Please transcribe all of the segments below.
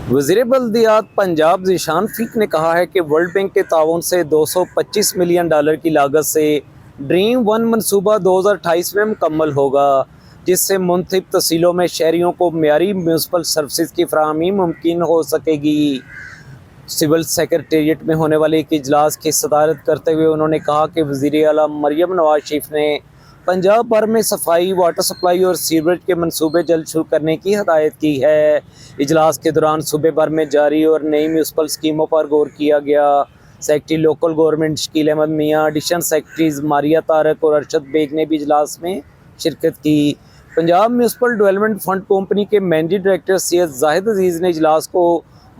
वज़ीर बल्दियात पंजाब ज़ीशान फ़ीक ने कहा है कि वर्ल्ड बैंक के ताउन से $225 मिलियन की लागत से ड्रीम वन मनसूबा 2028 में मुकम्मल होगा, जिससे मुंतखब तहसीलों में शहरियों को मियारी म्यूनसिपल सर्विसेज की फराहमी मुमकिन हो सकेगी। सिविल सेक्रेटेरिएट में होने वाले एक इजलास की सदारत करते हुए उन्होंने कहा कि वज़ीर आला मरियम नवाज शरीफ ने पंजाब भर में सफाई, वाटर सप्लाई और सीवरेज के मंसूबे जल्द शुरू करने की हदायत की है। इजलास के दौरान सूबे भर में जारी और नई म्यूनसिपल स्कीमों पर गौर किया गया। Secretary local government Shakeel Ahmed Mian, additional secretaries Maria Tarak और अरशद बेग ने भी इजलास में शिरकत की। Punjab municipal development fund company के मैनेजिंग डायरेक्टर सैयद जाहिद अजीज़ ने इजलास को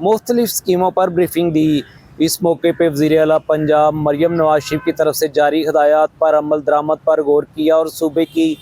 मुख्तलिफ स्कीमों पर ब्रीफिंग दी। इस मौके पर वज़ीर आला पंजाब मरियम नवाज शरीफ की तरफ से जारी हदायत पर अमल दरामद पर गौर किया और सूबे की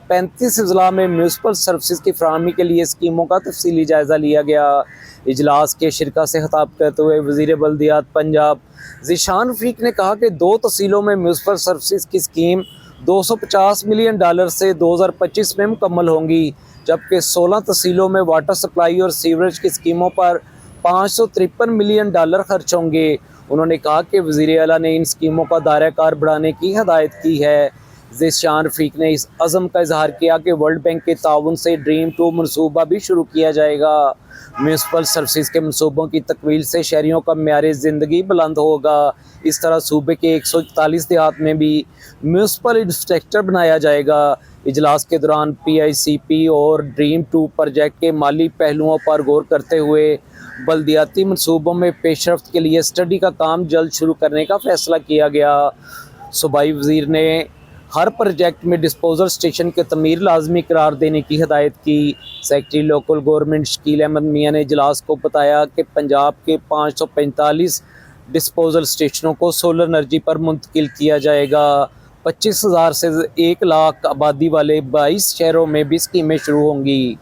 35 अजला में म्यूनसिपल सर्विसेज की फराहमी के लिए स्कीमों का तफसीली जायज़ा लिया गया। इजलास के शिरका से खिताब करते हुए वज़ीर बल्दियात पंजाब ज़ीशान फ़ीक ने कहा कि 2 तहसीलों में म्यूनसिपल सर्विसेज की स्कीम $250 मिलियन से 2025 में मुकम्मल होंगी, जबकि 16 तहसीलों में वाटर सप्लाई और सीवरेज की स्कीमों पर $553 मिलियन खर्च होंगे। उन्होंने कहा कि वज़ीर आला ने इन स्कीमों का दायरा कार बढ़ाने की हदायत की है। ज़ीशान फ़ीक ने इस अज़म का इजहार किया कि वर्ल्ड बैंक के ताउन से ड्रीम 2 मनसूबा भी शुरू किया जाएगा। म्यूनसिपल सर्विसेज के मनसूबों की तकमील से शहरियों का म्यार ज़िंदगी बुलंद होगा। इस तरह सूबे के 141 देहात में भी म्यूनसिपल इंफ्रास्ट्रक्चर बनाया जाएगा। इजलास के दौरान PICP और ड्रीम 2 प्रोजेक्ट के माली पहलुओं पर गौर करते हुए बल्दियाती मनसूबों में पेशरफ्त के लिए स्टडी का काम जल्द शुरू करने का फैसला किया गया। सूबाई वज़ीर ने हर प्रोजेक्ट में डिस्पोजल स्टेशन की तमीर लाजमी करार देने की हदायत की। Secretary local government Shakeel Ahmed Mian ने इजलास को बताया कि पंजाब के 545 डिस्पोजल स्टेशनों को सोलर एनर्जी पर मुंतकिल किया जाएगा। 25,000 से 1 लाख आबादी वाले 22 शहरों में भी स्कीमें शुरू होंगी।